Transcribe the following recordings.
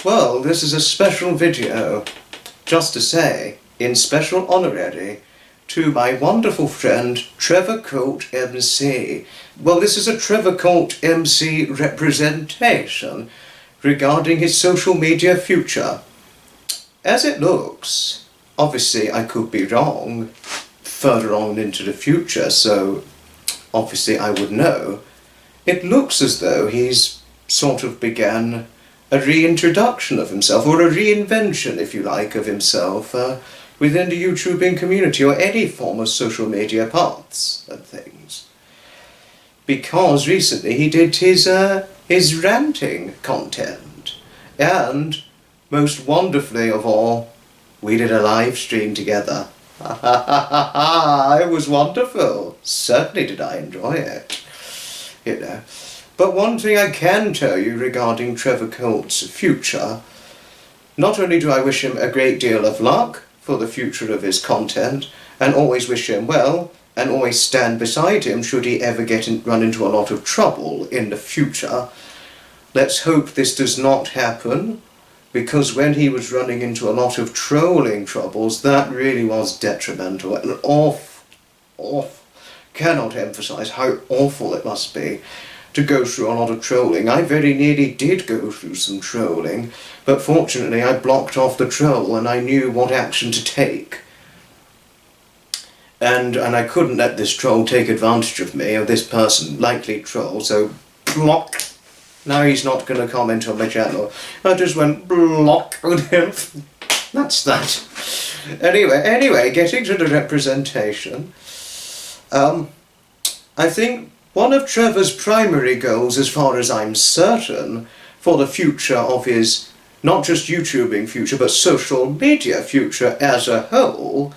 Well, this is a special video, just to say, in special honorary, to my wonderful friend, Trevor Coult MC. Well, this is a Trevor Coult MC representation regarding his social media future. As it looks, obviously I could be wrong further on into the future, so obviously I would know. It looks as though he's sort of began a reintroduction of himself, or a reinvention, if you like, of himself within the YouTubing community, or any form of social media paths and things. Because recently he did his ranting content, and most wonderfully of all, we did a live stream together. It was wonderful. Certainly did I enjoy it. You know. But one thing I can tell you regarding Trevor Coult's future, not only do I wish him a great deal of luck for the future of his content, and always wish him well, and always stand beside him should he ever run into a lot of trouble in the future. Let's hope this does not happen, because when he was running into a lot of trolling troubles, that really was detrimental and awful. Cannot emphasize how awful it must be to go through a lot of trolling. I very nearly did go through some trolling, but fortunately I blocked off the troll and I knew what action to take. And I couldn't let this troll take advantage of me, or this person, likely troll, so block. Now he's not going to comment on my channel. I just went block on him. That's that. Anyway, getting to the representation. I think one of Trevor's primary goals, as far as I'm certain, for the future of his, not just YouTubing future, but social media future as a whole,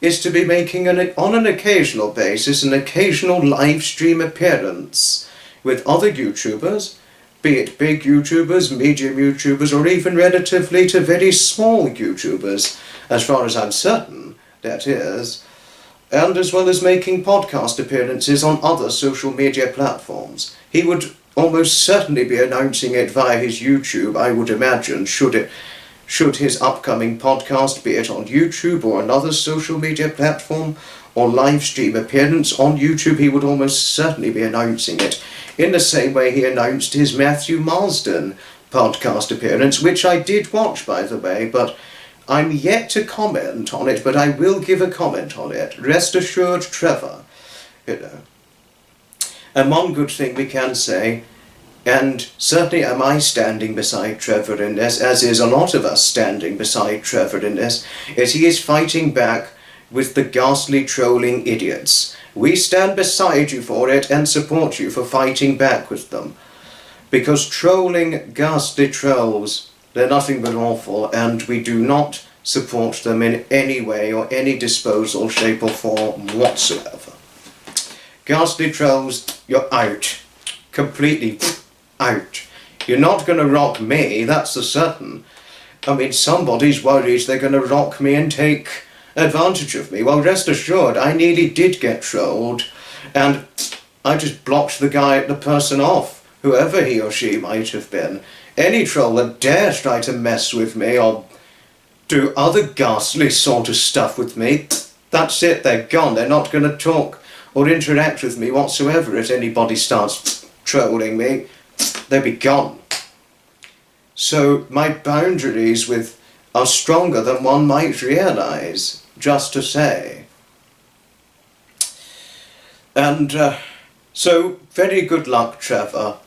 is to be making, on an occasional basis, an occasional live stream appearance with other YouTubers, be it big YouTubers, medium YouTubers, or even relatively to very small YouTubers, as far as I'm certain, that is, and as well as making podcast appearances on other social media platforms. He would almost certainly be announcing it via his YouTube, I would imagine, should his upcoming podcast, be it on YouTube or another social media platform, or live stream appearance on YouTube, he would almost certainly be announcing it, in the same way he announced his Matthew Marsden podcast appearance, which I did watch, by the way, but I'm yet to comment on it, but I will give a comment on it. Rest assured, Trevor. You know. And one good thing we can say, and certainly am I standing beside Trevor in this, as is a lot of us standing beside Trevor in this, is he is fighting back with the ghastly trolling idiots. We stand beside you for it and support you for fighting back with them. Because trolling ghastly trolls, they're nothing but awful, and we do not support them in any way or any disposal, shape or form whatsoever. Ghastly trolls, you're out. Completely out. You're not going to rock me, that's for certain. I mean, somebody's worried they're going to rock me and take advantage of me. Well, rest assured, I nearly did get trolled, and I just blocked the person off, whoever he or she might have been. Any troll that dares try to mess with me or do other ghastly sort of stuff with me, that's it, they're gone. They're not going to talk or interact with me whatsoever if anybody starts trolling me. They'll be gone. So my boundaries are stronger than one might realise, just to say. And so, very good luck, Trevor.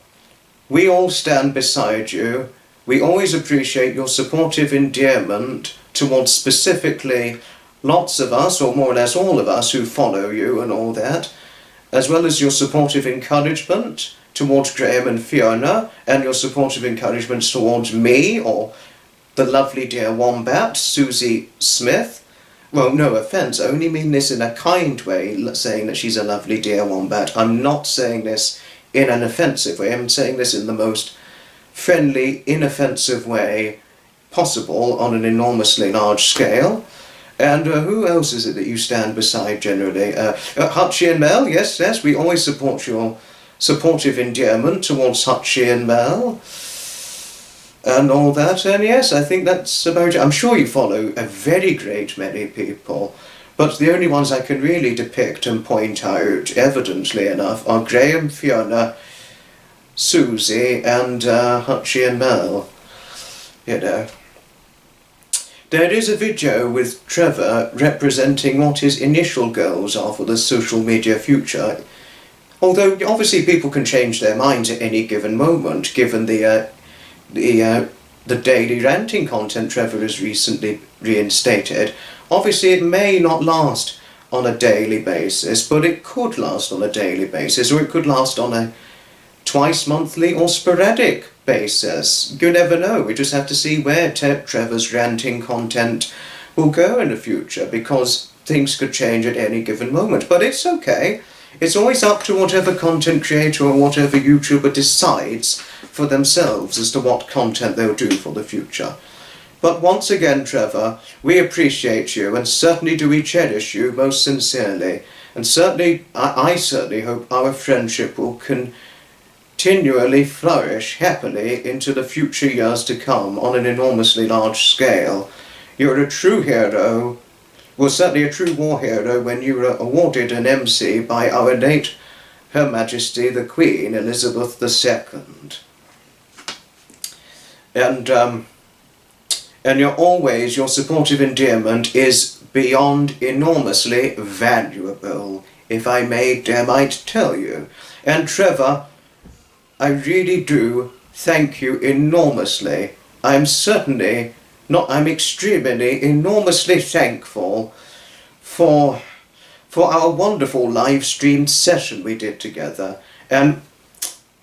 We all stand beside you. We always appreciate your supportive endearment towards specifically lots of us, or more or less all of us, who follow you and all that, as well as your supportive encouragement towards Graham and Fiona, and your supportive encouragements towards me, or the lovely dear wombat, Susie Smith. Well, no offence, I only mean this in a kind way, saying that she's a lovely dear wombat. I'm not saying this in an offensive way. I'm saying this in the most friendly, inoffensive way possible on an enormously large scale. And who else is it that you stand beside generally? Hutchie and Mel, yes, we always support your supportive endearment towards Hutchie and Mel. and all that, and yes, I think that's about it. I'm sure you follow a very great many people, but the only ones I can really depict and point out, evidently enough, are Graham, Fiona, Susie, and Hutchie and Mel. You know. There is a video with Trevor representing what his initial goals are for the social media future. Although obviously people can change their minds at any given moment, given the daily ranting content Trevor has recently reinstated. Obviously it may not last on a daily basis, but it could last on a daily basis, or it could last on a twice monthly or sporadic basis. You never know. We just have to see where Trevor's ranting content will go in the future, because things could change at any given moment. But it's okay. It's always up to whatever content creator or whatever YouTuber decides for themselves as to what content they'll do for the future. But once again, Trevor, we appreciate you, and certainly do we cherish you most sincerely. And certainly, I certainly hope our friendship will continually flourish happily into the future years to come on an enormously large scale. You're a true hero, well, certainly a true war hero, when you were awarded an MC by our late Her Majesty the Queen Elizabeth II. And your supportive endearment is beyond enormously valuable, if I may might tell you. And Trevor, I really do thank you enormously. I'm extremely, enormously thankful for our wonderful live streamed session we did together. And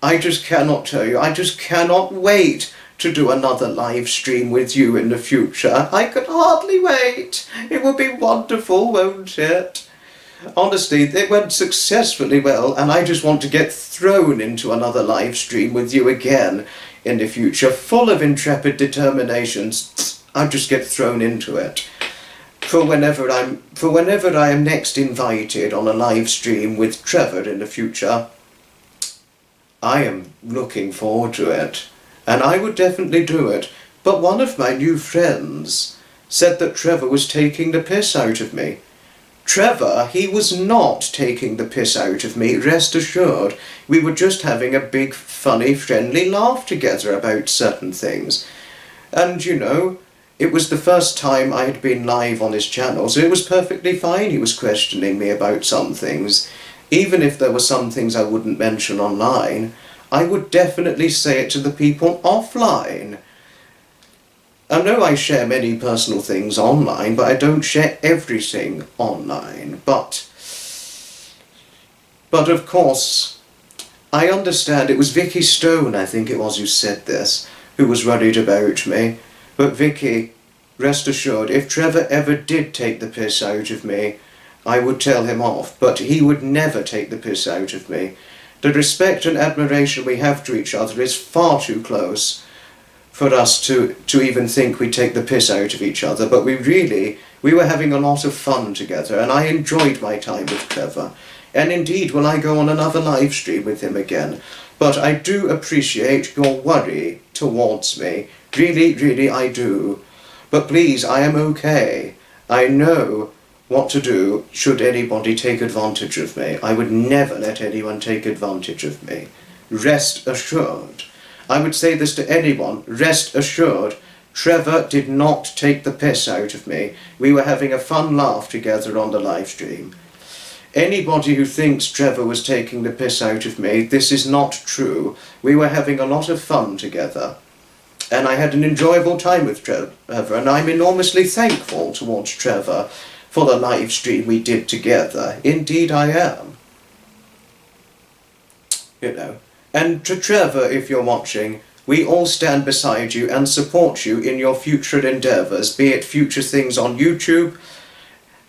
I just cannot tell you, I just cannot wait to do another live stream with you in the future. I could hardly wait. It will be wonderful, won't it? Honestly, it went successfully well, and I just want to get thrown into another live stream with you again in the future, full of intrepid determinations. I'll just get thrown into it. For whenever I am next invited on a live stream with Trevor in the future, I am looking forward to it, and I would definitely do it. But one of my new friends said that Trevor was taking the piss out of me. Trevor, he was not taking the piss out of me, rest assured. We were just having a big, funny, friendly laugh together about certain things. And, you know, it was the first time I had been live on his channel, so it was perfectly fine he was questioning me about some things. Even if there were some things I wouldn't mention online, I would definitely say it to the people offline. I know I share many personal things online, but I don't share everything online. But of course, I understand it was Vicky Stone, I think it was, who said this, who was worried about me. But Vicky, rest assured, if Trevor ever did take the piss out of me, I would tell him off, but he would never take the piss out of me. The respect and admiration we have to each other is far too close for us to even think we take the piss out of each other, but we were having a lot of fun together, and I enjoyed my time with Trevor. And indeed, will I go on another live stream with him again? But I do appreciate your worry towards me. Really, really I do. But please, I am okay. I know what to do should anybody take advantage of me. I would never let anyone take advantage of me. Rest assured. I would say this to anyone, rest assured, Trevor did not take the piss out of me. We were having a fun laugh together on the live stream. Anybody who thinks Trevor was taking the piss out of me, this is not true. We were having a lot of fun together. And I had an enjoyable time with Trevor, and I'm enormously thankful towards Trevor for the live stream we did together. Indeed I am. You know. And to Trevor, if you're watching, we all stand beside you and support you in your future endeavours, be it future things on YouTube,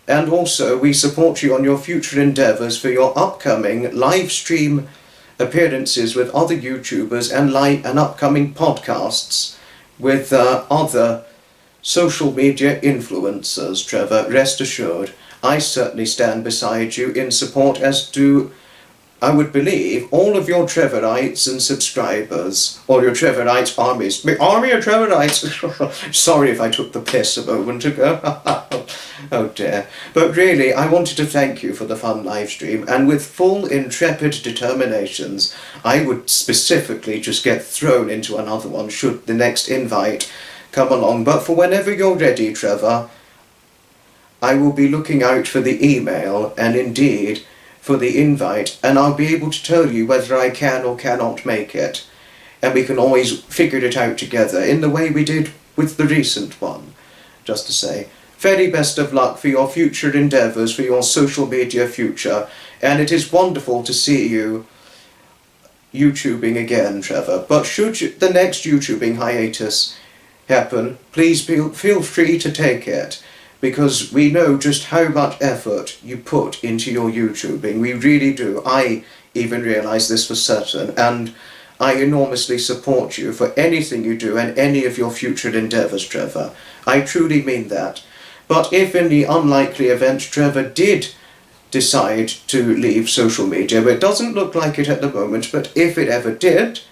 and also we support you on your future endeavours for your upcoming live stream appearances with other YouTubers and upcoming podcasts with other social media influencers, Trevor. Rest assured, I certainly stand beside you in support, as do I would believe all of your Trevorites and subscribers, or your Trevorites armies. My army of Trevorites! Sorry if I took the piss a moment ago. Oh dear. But really, I wanted to thank you for the fun live stream, and with full intrepid determinations, I would specifically just get thrown into another one should the next invite come along. But for whenever you're ready, Trevor, I will be looking out for the email, and indeed for the invite, and I'll be able to tell you whether I can or cannot make it, and we can always figure it out together in the way we did with the recent one. Just to say, very best of luck for your future endeavours, for your social media future, and it is wonderful to see you YouTubing again, Trevor. But should the next YouTubing hiatus happen, please feel free to take it, because we know just how much effort you put into your YouTubing. We really do. I even realise this for certain, and I enormously support you for anything you do and any of your future endeavours, Trevor. I truly mean that. But if in the unlikely event Trevor did decide to leave social media, but it doesn't look like it at the moment, but if it ever did,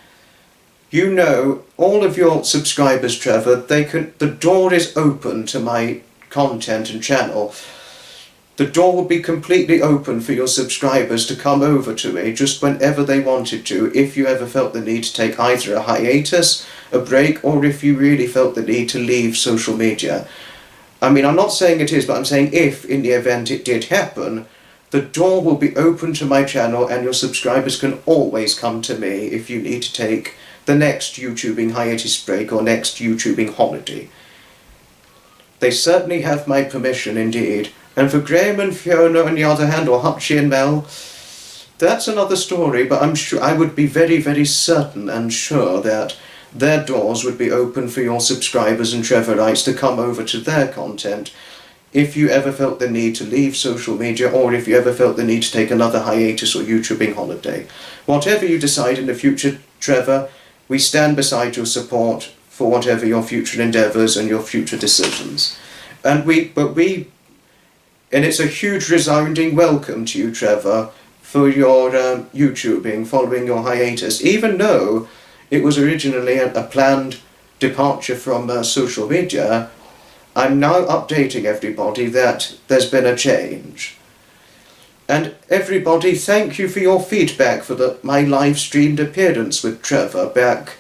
you know, all of your subscribers, Trevor, the door is open to my content and channel. The door will be completely open for your subscribers to come over to me just whenever they wanted to, if you ever felt the need to take either a hiatus, a break, or if you really felt the need to leave social media. I mean, I'm not saying it is, but I'm saying if, in the event it did happen, the door will be open to my channel, and your subscribers can always come to me if you need to take the next YouTubing hiatus break or next YouTubing holiday. They certainly have my permission indeed. And for Graham and Fiona on the other hand, or Hutchie and Mel, that's another story, but I'm sure I would be very, very certain and sure that their doors would be open for your subscribers and Trevorites to come over to their content if you ever felt the need to leave social media, or if you ever felt the need to take another hiatus or YouTubing holiday. Whatever you decide in the future, Trevor, we stand beside your support for whatever your future endeavours and your future decisions. And it's a huge resounding welcome to you, Trevor, for your YouTubing following your hiatus, even though it was originally a planned departure from social media. I'm now updating everybody that there's been a change. And everybody, thank you for your feedback for my live streamed appearance with Trevor back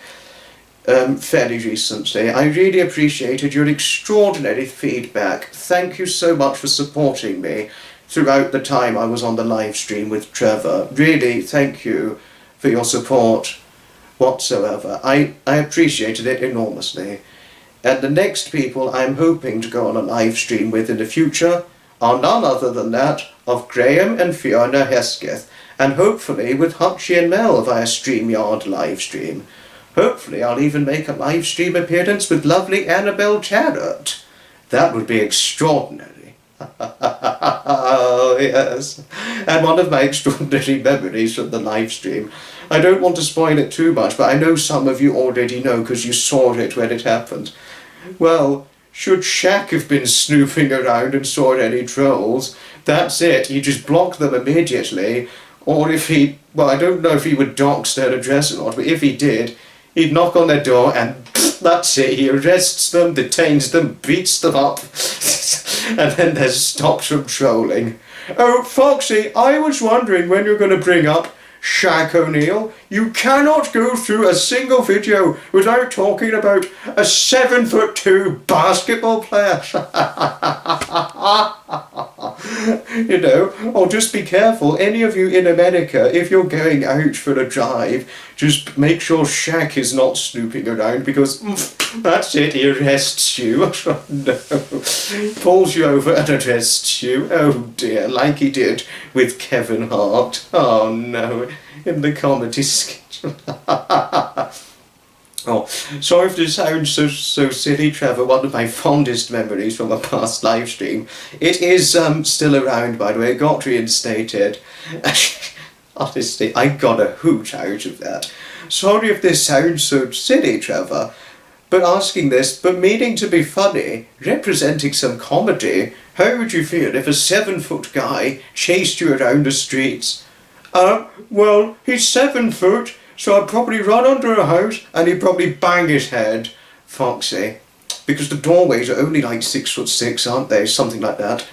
fairly recently. I really appreciated your extraordinary feedback. Thank you so much for supporting me throughout the time I was on the live stream with Trevor. Really, thank you for your support whatsoever. I appreciated it enormously. And the next people I'm hoping to go on a live stream with in the future are none other than that of Graham and Fiona Hesketh, and hopefully with Hutchie and Mel via StreamYard live stream. Hopefully I'll even make a live stream appearance with lovely Annabelle Tarrant. That would be extraordinary. Oh, yes. And one of my extraordinary memories from the live stream. I don't want to spoil it too much, but I know some of you already know because you saw it when it happened. Well, should Shaq have been snooping around and saw any trolls, that's it. He just blocked them immediately. Or if he, well, I don't know if he would dox their address or not, but if he did, he'd knock on their door and that's it. He arrests them, detains them, beats them up, and then they're stopped from trolling. Oh, Foxy, I was wondering when you're going to bring up Shaq O'Neal. You cannot go through a single video without talking about a 7'2" basketball player. You know, or just be careful, any of you in America, if you're going out for a drive, just make sure Shaq is not snooping around, because that's it, he arrests you. No. Pulls you over and arrests you. Oh dear, like he did with Kevin Hart. Oh no, in the comedy sketch. Oh, sorry if this sounds so silly, Trevor. One of my fondest memories from a past live stream. It is still around, by the way. It got reinstated. Honestly, I got a hoot out of that. Sorry if this sounds so silly, Trevor, but asking this, but meaning to be funny, representing some comedy. How would you feel if a 7-foot guy chased you around the streets Well, he's 7 foot, so I'd probably run under a house and he'd probably bang his head, Foxy. Because the doorways are only like 6'6", aren't they? Something like that.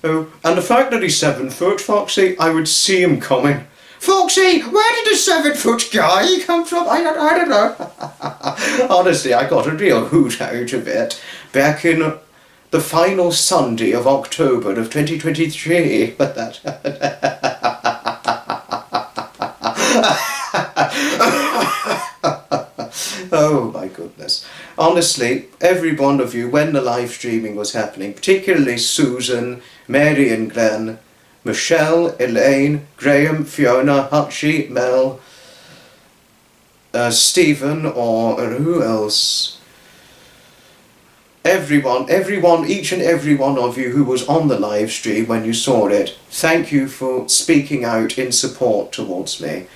Oh, and the fact that he's 7 foot, Foxy, I would see him coming. Foxy, where did a 7 foot guy come from? I don't know. Honestly, I got a real hoot out of it back in the final Sunday of October of 2023. But that. Oh my goodness. Honestly, every one of you, when the live streaming was happening, particularly Susan, Mary and Glenn, Michelle, Elaine, Graham, Fiona, Hutchie, Mel, Stephen, or who else? Everyone, each and every one of you who was on the live stream when you saw it, thank you for speaking out in support towards me.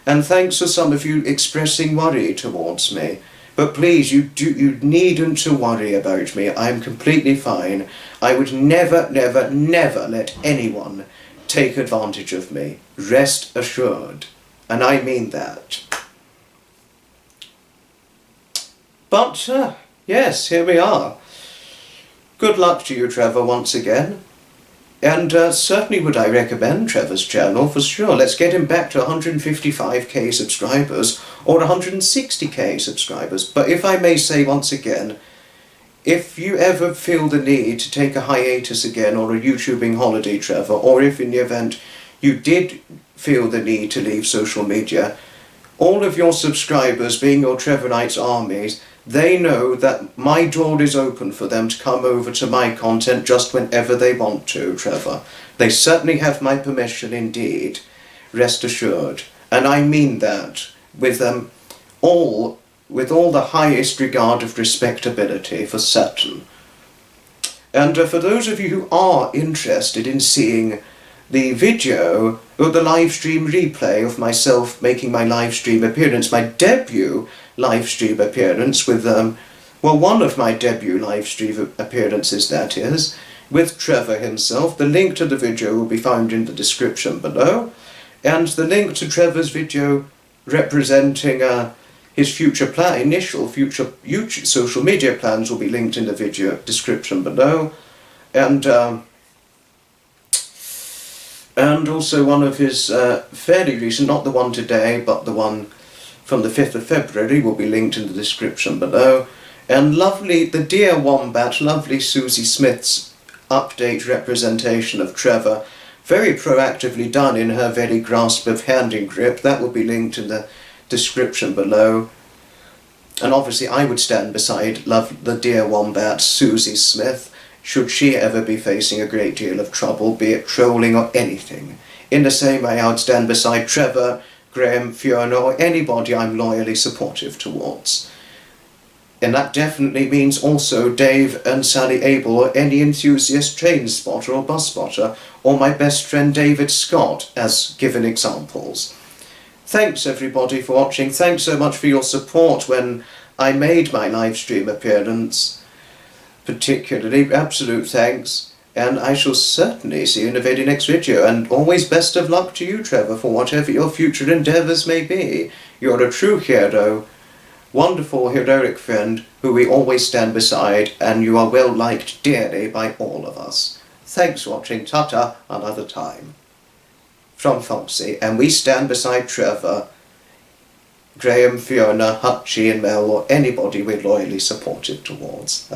And thanks for some of you expressing worry towards me. But please, you needn't to worry about me. I'm completely fine. I would never, never, never let anyone take advantage of me. Rest assured. And I mean that. But, yes, here we are. Good luck to you, Trevor, once again. And certainly would I recommend Trevor's channel for sure. Let's get him back to 155k subscribers or 160k subscribers. But if I may say once again, if you ever feel the need to take a hiatus again or a YouTubing holiday, Trevor, or if in the event you did feel the need to leave social media, all of your subscribers, being your Trevorites armies, they know that my door is open for them to come over to my content just whenever they want to, Trevor. They certainly have my permission indeed, rest assured. And I mean that with all the highest regard of respectability, for certain. And for those of you who are interested in seeing the video or the live stream replay of myself making my live stream appearance, my debut live stream appearance with, one of my debut live stream appearances, that is, with Trevor himself. The link to the video will be found in the description below, and the link to Trevor's video representing his initial future YouTube social media plans will be linked in the video description below, and also one of his fairly recent, not the one today, but the one from the 5th of February will be linked in the description below. And the dear wombat, lovely Susie Smith's update representation of Trevor, very proactively done in her very grasp of hand and grip, that will be linked in the description below. And obviously I would stand beside the dear wombat, Susie Smith, should she ever be facing a great deal of trouble, be it trolling or anything. In the same way I would stand beside Trevor, Graham, Fiona, or anybody I'm loyally supportive towards. And that definitely means also Dave and Sally Abel, or any enthusiast train spotter or bus spotter, or my best friend David Scott, as given examples. Thanks everybody for watching. Thanks so much for your support when I made my live stream appearance. Particularly, absolute thanks. And I shall certainly see you in the very next video. And always best of luck to you, Trevor, for whatever your future endeavours may be. You're a true hero, wonderful, heroic friend who we always stand beside, and you are well liked dearly by all of us. Thanks for watching. Ta-ta, another time. From Foxy, and we stand beside Trevor, Graham, Fiona, Hutchie and Mel, or anybody we're loyally supportive towards.